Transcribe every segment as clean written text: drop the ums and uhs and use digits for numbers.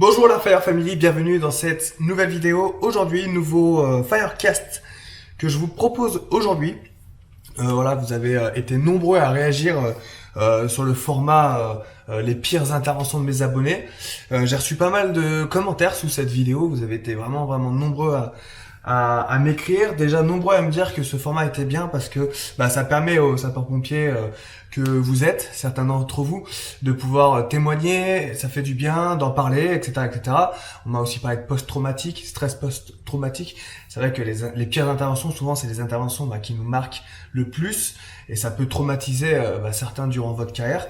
Bonjour la Fire Family, bienvenue dans cette nouvelle vidéo. Aujourd'hui, nouveau Firecast que je vous propose aujourd'hui. Voilà, vous avez été nombreux à réagir sur le format les pires interventions de mes abonnés. J'ai reçu pas mal de commentaires sous cette vidéo. Vous avez été vraiment nombreux à m'écrire, déjà nombreux à me dire que ce format était bien parce que ça permet aux sapeurs-pompiers que vous êtes, certains d'entre vous, de pouvoir témoigner, ça fait du bien d'en parler, etc., etc. On m'a aussi parlé de post-traumatique, stress post-traumatique. C'est vrai que les pires interventions, souvent, c'est les interventions qui nous marquent le plus et ça peut traumatiser certains durant votre carrière.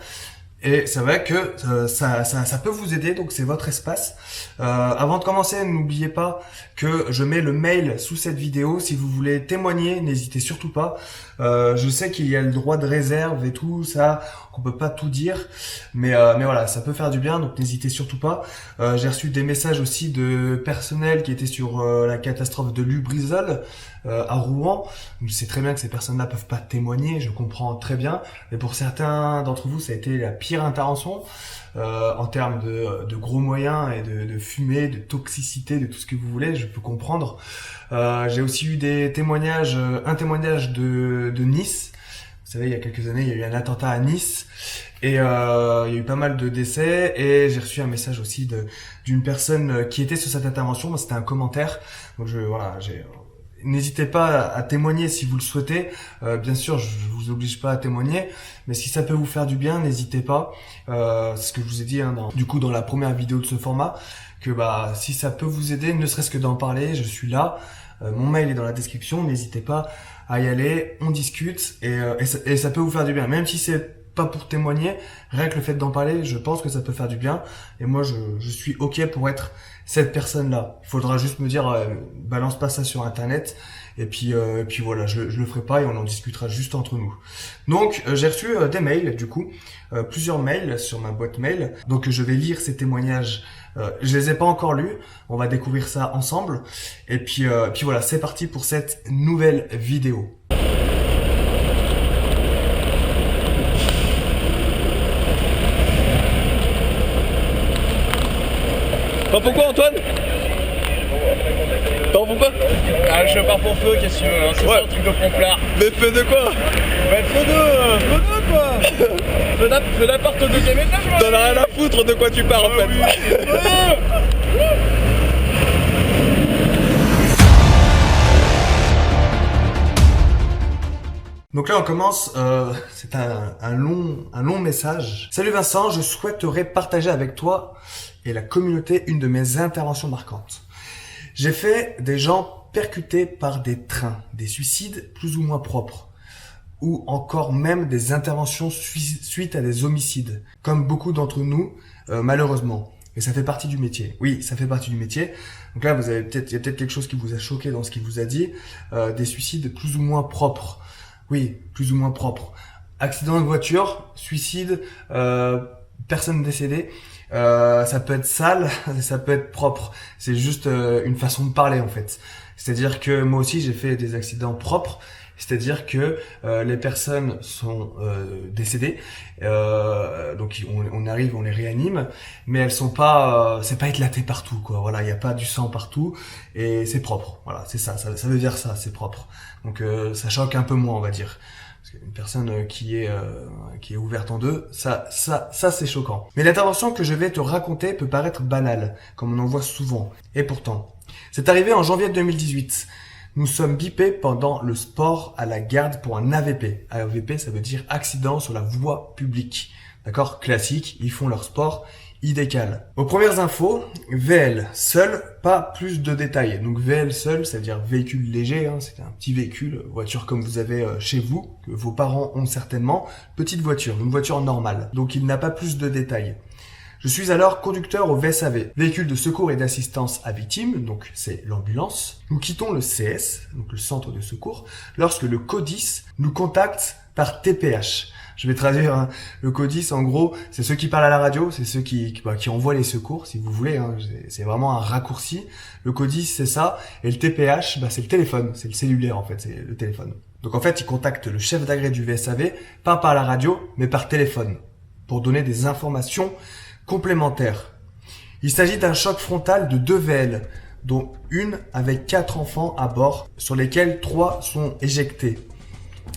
Et c'est vrai que ça peut vous aider, donc c'est votre espace. Avant de commencer, n'oubliez pas que je mets le mail sous cette vidéo. Si vous voulez témoigner, n'hésitez surtout pas. Je sais qu'il y a le droit de réserve et tout ça, qu'on peut pas tout dire, mais voilà, ça peut faire du bien, donc n'hésitez surtout pas. J'ai reçu des messages aussi de personnel qui étaient sur la catastrophe de Lubrizol à Rouen. Je sais très bien que ces personnes-là peuvent pas témoigner, je comprends très bien, mais pour certains d'entre vous, ça a été la pire intervention en termes de gros moyens et de fumée, de toxicité, de tout ce que vous voulez, je peux comprendre. J'ai aussi eu des témoignages, un témoignage de Nice. Vous savez, il y a quelques années, il y a eu un attentat à Nice et il y a eu pas mal de décès et j'ai reçu un message aussi d'une personne qui était sur cette intervention. C'était un commentaire. Donc n'hésitez pas à témoigner si vous le souhaitez. Bien sûr, je vous oblige pas à témoigner, mais si ça peut vous faire du bien, n'hésitez pas. C'est ce que je vous ai dit dans la première vidéo de ce format, que si ça peut vous aider, ne serait-ce que d'en parler, je suis là. Mon mail est dans la description, n'hésitez pas à y aller, on discute et ça peut vous faire du bien. Même si c'est pas pour témoigner, rien que le fait d'en parler, je pense que ça peut faire du bien. Et moi, je suis OK pour être cette personne-là. Il faudra juste me dire, balance pas ça sur Internet. Et puis voilà, je le ferai pas et on en discutera juste entre nous. Donc, j'ai reçu des mails, du coup, plusieurs mails sur ma boîte mail. Donc, je vais lire ces témoignages. Je les ai pas encore lus. On va découvrir ça ensemble. Et puis voilà, c'est parti pour cette nouvelle vidéo. T'en fous quoi, Antoine? T'en fous quoi? Ah, je pars pour feu, qu'est-ce que tu veux, hein, c'est ça le truc de pomplard. Mais feu de quoi? Feu de quoi? Feu d'appart au deuxième étage, moi. T'en as rien à foutre de quoi tu parles en fait. Donc là on commence, c'est un long message. Salut Vincent, je souhaiterais partager avec toi et la communauté une de mes interventions marquantes. J'ai fait des gens percutés par des trains, des suicides plus ou moins propres, ou encore même des interventions suite à des homicides, comme beaucoup d'entre nous, malheureusement. Et ça fait partie du métier. Oui, ça fait partie du métier. Donc là, il y a peut-être quelque chose qui vous a choqué dans ce qu'il vous a dit. Des suicides plus ou moins propres. Oui, plus ou moins propres. Accident de voiture, suicide, personne décédée. Ça peut être sale, ça peut être propre. C'est juste une façon de parler en fait. C'est-à-dire que moi aussi j'ai fait des accidents propres. C'est-à-dire que les personnes sont décédées, donc on arrive, on les réanime, mais elles sont pas, c'est pas éclaté partout quoi. Voilà, il y a pas du sang partout et c'est propre. Voilà, c'est ça veut dire ça, c'est propre. Donc ça choque un peu moins, on va dire. Parce qu'une personne qui est ouverte en deux, ça c'est choquant. Mais l'intervention que je vais te raconter peut paraître banale, comme on en voit souvent. Et pourtant, c'est arrivé en janvier 2018. Nous sommes bipés pendant le sport à la garde pour un AVP. AVP, ça veut dire accident sur la voie publique. D'accord? Classique, ils font leur sport, ils décalent. Aux premières infos, VL, seul, pas plus de détails. Donc VL seul, ça veut dire véhicule léger, hein, c'est un petit véhicule, voiture comme vous avez chez vous, que vos parents ont certainement. Petite voiture, une voiture normale. Donc il n'a pas plus de détails. Je suis alors conducteur au VSAV, véhicule de secours et d'assistance à victimes, donc c'est l'ambulance. Nous quittons le CS, donc le centre de secours, lorsque le CODIS nous contacte par TPH. Je vais traduire, hein. Le CODIS, en gros, c'est ceux qui parlent à la radio, c'est ceux qui envoient les secours, si vous voulez, hein. C'est vraiment un raccourci. Le CODIS, c'est ça, et le TPH, c'est le téléphone, c'est le cellulaire en fait, c'est le téléphone. Donc en fait, ils contactent le chef d'agré du VSAV, pas par la radio, mais par téléphone, pour donner des informations complémentaires. Il s'agit d'un choc frontal de 2 VL, dont une avec 4 enfants à bord, sur lesquels 3 sont éjectés.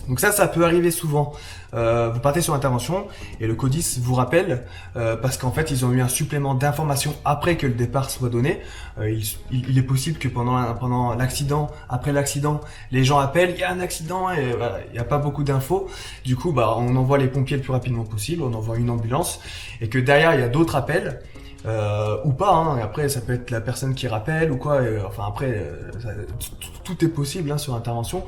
Donc ça peut arriver souvent. Vous partez sur intervention et le CODIS vous rappelle parce qu'en fait ils ont eu un supplément d'informations après que le départ soit donné. Il est possible que pendant l'accident, après l'accident, les gens appellent, il y a un accident et voilà, il n'y a pas beaucoup d'infos. Du coup, on envoie les pompiers le plus rapidement possible, on envoie une ambulance et que derrière il y a d'autres appels. Ou pas, hein. Et après ça peut être la personne qui rappelle ou quoi, tout est possible hein, sur intervention,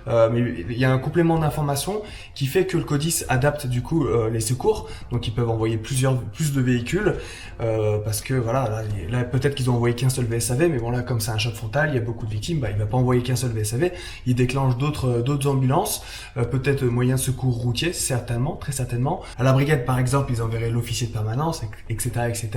mais il y a un complément d'information qui fait que le CODIS adapte du coup les secours, donc ils peuvent envoyer plus de véhicules, parce que voilà, là peut-être qu'ils ont envoyé qu'un seul VSAV, mais bon là comme c'est un choc frontal, il y a beaucoup de victimes, il va pas envoyer qu'un seul VSAV, il déclenche d'autres ambulances, peut-être moyens de secours routiers, certainement, très certainement. À la brigade par exemple, ils enverraient l'officier de permanence, etc., etc.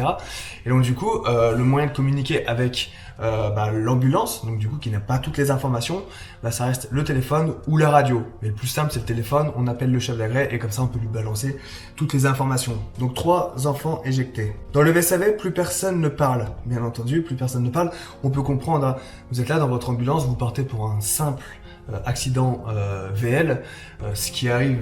Et donc du coup, le moyen de communiquer avec l'ambulance, donc du coup qui n'a pas toutes les informations, ça reste le téléphone ou la radio. Mais le plus simple c'est le téléphone, on appelle le chef d'agrès et comme ça on peut lui balancer toutes les informations. Donc 3 enfants éjectés. Dans le VSAV, plus personne ne parle, bien entendu, plus personne ne parle. On peut comprendre, hein, vous êtes là dans votre ambulance, vous partez pour un simple accident VL, ce qui arrive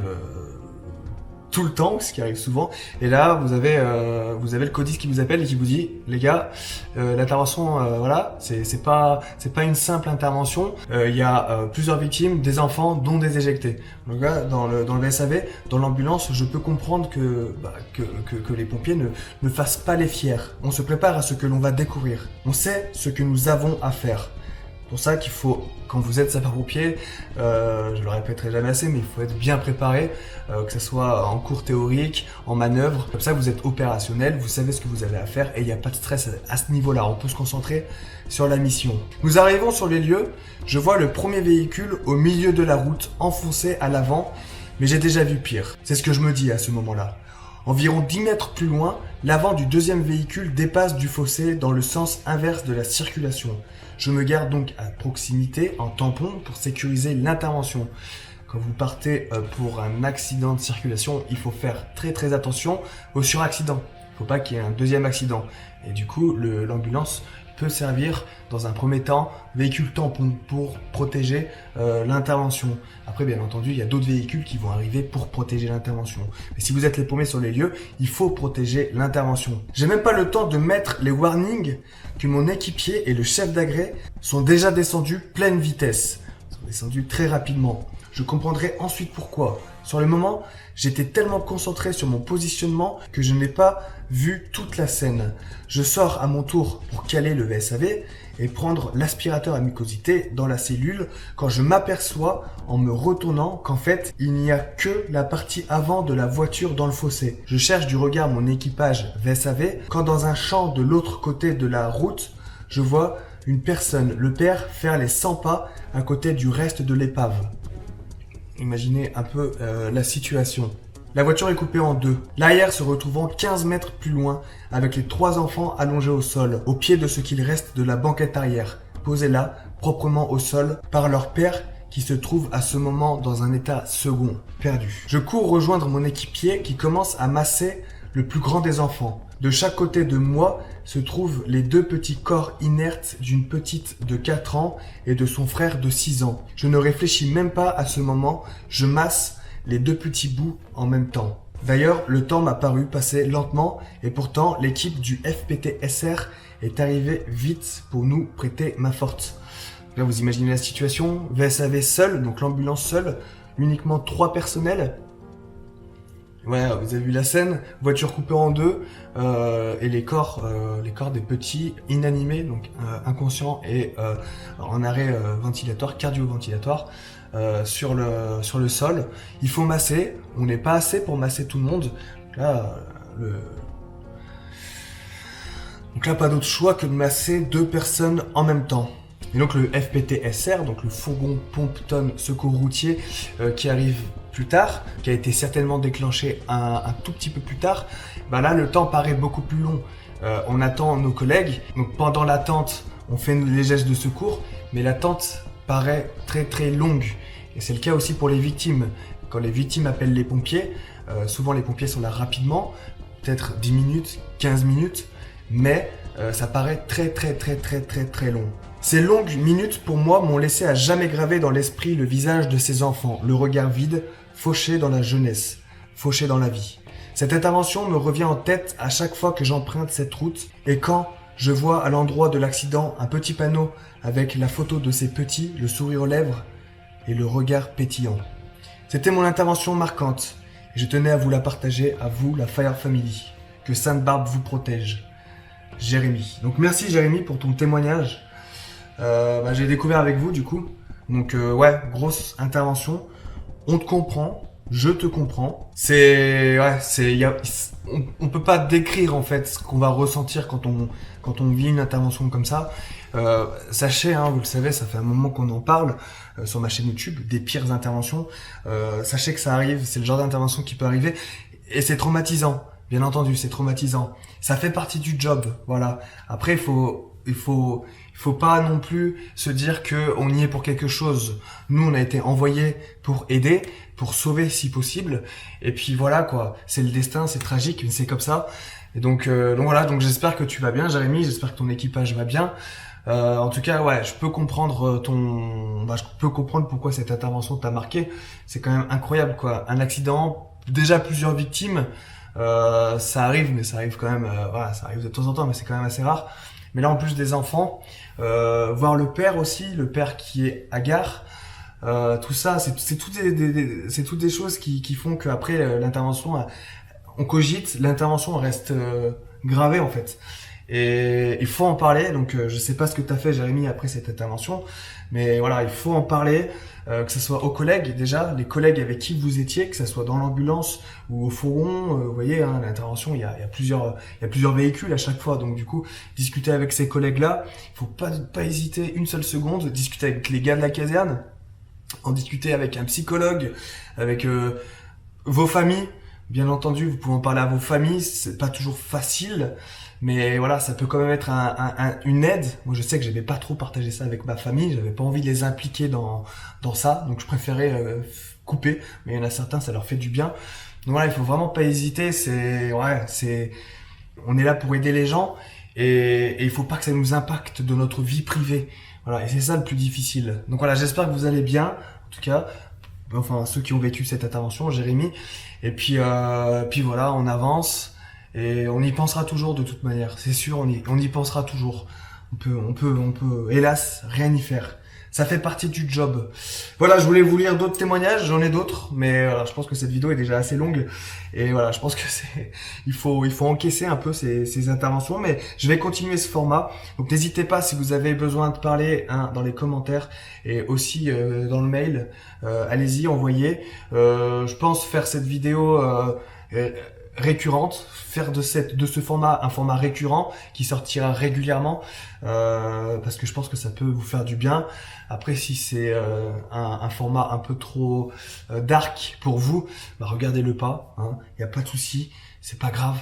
tout le temps, ce qui arrive souvent, et là vous avez le CODIS qui vous appelle et qui vous dit les gars, l'intervention voilà, c'est pas une simple intervention, il y a plusieurs victimes, des enfants dont des éjectés. Donc là dans le VSAV, dans l'ambulance, je peux comprendre que les pompiers ne fassent pas les fiers. On se prépare à ce que l'on va découvrir, on sait ce que nous avons à faire. C'est pour ça qu'il faut, quand vous êtes sapeur-pompier, je le répéterai jamais assez, mais il faut être bien préparé, que ce soit en cours théorique, en manœuvre. Comme ça, vous êtes opérationnel, vous savez ce que vous avez à faire et il n'y a pas de stress à ce niveau-là. On peut se concentrer sur la mission. Nous arrivons sur les lieux, je vois le premier véhicule au milieu de la route, enfoncé à l'avant, mais j'ai déjà vu pire. C'est ce que je me dis à ce moment-là. Environ 10 mètres plus loin, l'avant du deuxième véhicule dépasse du fossé dans le sens inverse de la circulation. Je me garde donc à proximité, en tampon, pour sécuriser l'intervention. Quand vous partez pour un accident de circulation, il faut faire très attention au suraccident. Il ne faut pas qu'il y ait un deuxième accident. Et du coup, l'ambulance peut servir dans un premier temps véhicule tampon pour protéger l'intervention. Après, bien entendu, il y a d'autres véhicules qui vont arriver pour protéger l'intervention. Mais si vous êtes les premiers sur les lieux, il faut protéger l'intervention. J'ai même pas le temps de mettre les warnings que mon équipier et le chef d'agrès sont déjà descendus pleine vitesse. Ils sont descendus très rapidement. Je comprendrai ensuite pourquoi. Sur le moment, j'étais tellement concentré sur mon positionnement que je n'ai pas vu toute la scène. Je sors à mon tour pour caler le VSAV et prendre l'aspirateur à mucosité dans la cellule quand je m'aperçois en me retournant qu'en fait, il n'y a que la partie avant de la voiture dans le fossé. Je cherche du regard mon équipage VSAV quand dans un champ de l'autre côté de la route, je vois une personne, le père, faire les 100 pas à côté du reste de l'épave. Imaginez un peu la situation. La voiture est coupée en deux, l'arrière se retrouvant 15 mètres plus loin, avec les 3 enfants allongés au sol, au pied de ce qu'il reste de la banquette arrière, posée là, proprement au sol, par leur père qui se trouve à ce moment dans un état second, perdu. Je cours rejoindre mon équipier qui commence à masser le plus grand des enfants. De chaque côté de moi se trouvent les 2 petits corps inertes d'une petite de 4 ans et de son frère de 6 ans. Je ne réfléchis même pas à ce moment, je masse les 2 petits bouts en même temps. D'ailleurs, le temps m'a paru passer lentement et pourtant l'équipe du FPT-SR est arrivée vite pour nous prêter main forte. Là, vous imaginez la situation, VSAV seul, donc l'ambulance seule, uniquement 3 personnels. Ouais, vous avez vu la scène, voiture coupée en 2 et les corps des petits inanimés, donc inconscients et en arrêt ventilatoire, cardio-ventilatoire sur le sol. Il faut masser, on n'est pas assez pour masser tout le monde. Donc là, pas d'autre choix que de masser 2 personnes en même temps. Et donc le FPT-SR, donc le fourgon pompe-tonne secours routier qui arrive plus tard, qui a été certainement déclenché un tout petit peu plus tard, là le temps paraît beaucoup plus long. On attend nos collègues, donc pendant l'attente on fait les gestes de secours, mais l'attente paraît très longue. Et c'est le cas aussi pour les victimes. Quand les victimes appellent les pompiers, souvent les pompiers sont là rapidement, peut-être 10 minutes, 15 minutes, mais ça paraît très long. Ces longues minutes pour moi m'ont laissé à jamais graver dans l'esprit le visage de ces enfants, le regard vide, fauché dans la jeunesse, fauché dans la vie. Cette intervention me revient en tête à chaque fois que j'emprunte cette route et quand je vois à l'endroit de l'accident un petit panneau avec la photo de ces petits, le sourire aux lèvres et le regard pétillant. C'était mon intervention marquante et je tenais à vous la partager, à vous, la Fire Family. Que Sainte Barbe vous protège. Jérémy. Donc merci Jérémy pour ton témoignage. J'ai découvert avec vous du coup. Donc ouais, grosse intervention. On te comprend. Je te comprends. On peut pas décrire en fait ce qu'on va ressentir quand on vit une intervention comme ça. Sachez, hein, vous le savez, ça fait un moment qu'on en parle sur ma chaîne YouTube, des pires interventions. Sachez que ça arrive, c'est le genre d'intervention qui peut arriver et c'est traumatisant. Bien entendu, c'est traumatisant. Ça fait partie du job, voilà. Après, il faut pas non plus se dire que on y est pour quelque chose. Nous, on a été envoyés pour aider, pour sauver si possible. Et puis voilà quoi. C'est le destin, c'est tragique, mais c'est comme ça. Et donc voilà. Donc j'espère que tu vas bien, Jérémy. J'espère que ton équipage va bien. En tout cas, ouais, je peux comprendre je peux comprendre pourquoi cette intervention t'a marqué. C'est quand même incroyable quoi. Un accident, déjà plusieurs victimes. Ça arrive, mais ça arrive quand même, voilà, ça arrive de temps en temps, mais c'est quand même assez rare. Mais là, en plus des enfants, voir le père aussi, le père qui est hagard, tout ça, c'est toutes des choses qui font qu'après l'intervention, on cogite, l'intervention reste gravée en fait. Et il faut en parler. Donc, je sais pas ce que t'as fait, Jérémy, après cette intervention, mais voilà, il faut en parler. Que ce soit aux collègues déjà, les collègues avec qui vous étiez, que ce soit dans l'ambulance ou au fourgon, vous voyez, hein, l'intervention, il y a plusieurs véhicules à chaque fois, donc du coup, discuter avec ces collègues-là, il faut pas hésiter une seule seconde, discuter avec les gars de la caserne, en discuter avec un psychologue, avec vos familles, bien entendu, vous pouvez en parler à vos familles, c'est pas toujours facile, mais voilà, ça peut quand même être une aide. Moi, je sais que j'avais pas trop partagé ça avec ma famille, j'avais pas envie de les impliquer dans ça, donc je préférais couper. Mais il y en a certains, ça leur fait du bien. Donc voilà, il faut vraiment pas hésiter. On est là pour aider les gens et il faut pas que ça nous impacte de notre vie privée. Voilà, et c'est ça le plus difficile. Donc voilà, j'espère que vous allez bien, en tout cas. Enfin, ceux qui ont vécu cette intervention, Jérémy. Et puis voilà, on avance. Et on y pensera toujours de toute manière, c'est sûr, on y pensera toujours. On peut, hélas, rien y faire. Ça fait partie du job. Voilà, je voulais vous lire d'autres témoignages, j'en ai d'autres, mais voilà, je pense que cette vidéo est déjà assez longue. Et voilà, je pense que il faut encaisser un peu ces interventions, mais je vais continuer ce format. Donc n'hésitez pas si vous avez besoin de parler, hein, dans les commentaires et aussi dans le mail. Allez-y, envoyez. Je pense faire cette vidéo récurrente, faire de ce format un format récurrent qui sortira régulièrement, parce que je pense que ça peut vous faire du bien. Après, si c'est un format un peu trop dark pour vous, regardez-le pas, hein, y a pas de souci, c'est pas grave.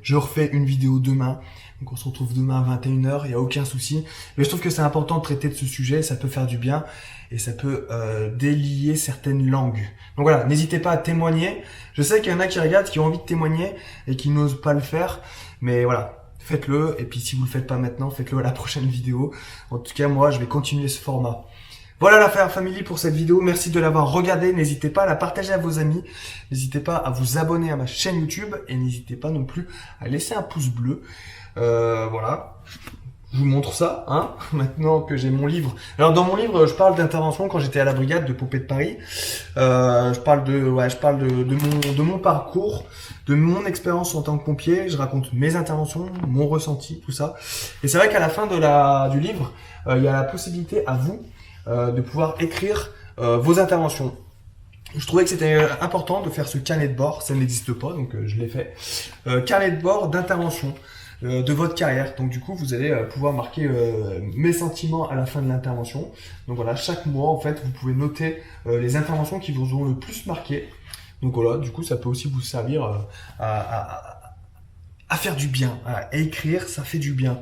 Je refais une vidéo demain. Donc on se retrouve demain à 21h, il n'y a aucun souci. Mais je trouve que c'est important de traiter de ce sujet, ça peut faire du bien et ça peut délier certaines langues. Donc voilà, n'hésitez pas à témoigner. Je sais qu'il y en a qui regardent, qui ont envie de témoigner et qui n'osent pas le faire. Mais voilà, faites-le. Et puis si vous le faites pas maintenant, faites-le à la prochaine vidéo. En tout cas, moi, je vais continuer ce format. Voilà la Fire Family pour cette vidéo, merci de l'avoir regardée, n'hésitez pas à la partager à vos amis, n'hésitez pas à vous abonner à ma chaîne YouTube et n'hésitez pas non plus à laisser un pouce bleu. Voilà, je vous montre ça, hein, maintenant que j'ai mon livre. Alors dans mon livre, je parle d'intervention quand j'étais à la brigade de Pompée de Paris. Je parle de mon parcours, de mon expérience en tant que pompier. Je raconte mes interventions, mon ressenti, tout ça. Et c'est vrai qu'à la fin du livre, il y a la possibilité à vous de pouvoir écrire vos interventions. Je trouvais que c'était important de faire ce carnet de bord, ça n'existe pas, donc je l'ai fait. Carnet de bord d'intervention de votre carrière. Donc du coup, vous allez pouvoir marquer mes sentiments à la fin de l'intervention. Donc voilà, chaque mois, en fait, vous pouvez noter les interventions qui vous ont le plus marqué. Donc voilà, du coup, ça peut aussi vous servir à faire du bien, à écrire, ça fait du bien.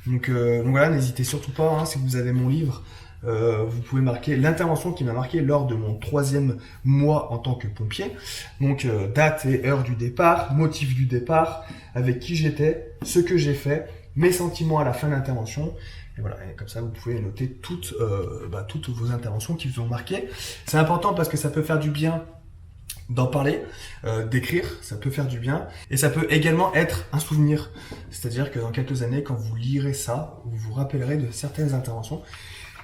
Donc voilà, n'hésitez surtout pas, hein, si vous avez mon livre, vous pouvez marquer l'intervention qui m'a marqué lors de mon 3e mois en tant que pompier. Donc date et heure du départ, motif du départ, avec qui j'étais, ce que j'ai fait, mes sentiments à la fin de l'intervention. Et voilà, et comme ça vous pouvez noter toutes vos interventions qui vous ont marqué. C'est important parce que ça peut faire du bien d'en parler, d'écrire, ça peut faire du bien. Et ça peut également être un souvenir. C'est-à-dire que dans quelques années, quand vous lirez ça, vous vous rappellerez de certaines interventions.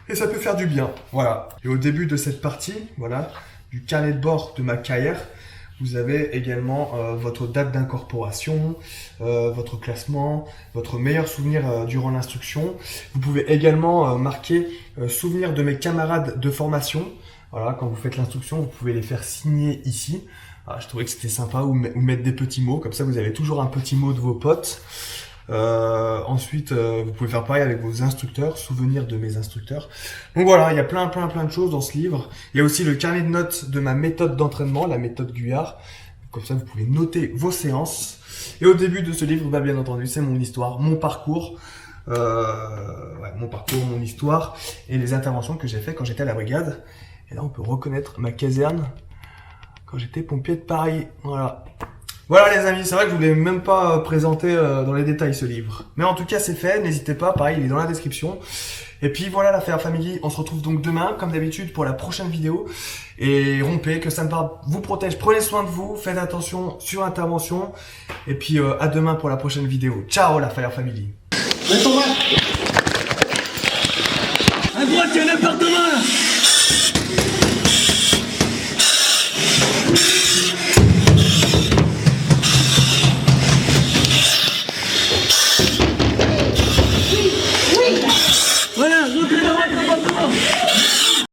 Et ça peut faire du bien, voilà. Et au début de cette partie, voilà, du carnet de bord de ma carrière, vous avez également votre date d'incorporation, votre classement, votre meilleur souvenir durant l'instruction. Vous pouvez également marquer souvenir de mes camarades de formation. Voilà, quand vous faites l'instruction, vous pouvez les faire signer ici. Alors, je trouvais que c'était sympa, ou mettre des petits mots, comme ça vous avez toujours un petit mot de vos potes. Ensuite, vous pouvez faire pareil avec vos instructeurs, souvenirs de mes instructeurs. Donc voilà, il y a plein de choses dans ce livre. Il y a aussi le carnet de notes de ma méthode d'entraînement, la méthode Guyard. Comme ça, vous pouvez noter vos séances. Et au début de ce livre, bah, bien entendu, c'est mon histoire, mon parcours. Mon histoire et les interventions que j'ai fait quand j'étais à la brigade. Et là, on peut reconnaître ma caserne quand j'étais pompier de Paris. Voilà. Voilà les amis, c'est vrai que je voulais même pas présenter dans les détails ce livre. Mais en tout cas, c'est fait, n'hésitez pas, pareil, il est dans la description. Et puis voilà la Fire Family, on se retrouve donc demain, comme d'habitude, pour la prochaine vidéo. Et rompez, que ça vous protège, prenez soin de vous, faites attention sur intervention. Et puis à demain pour la prochaine vidéo. Ciao la Fire Family. À droite, il y a un appartement là.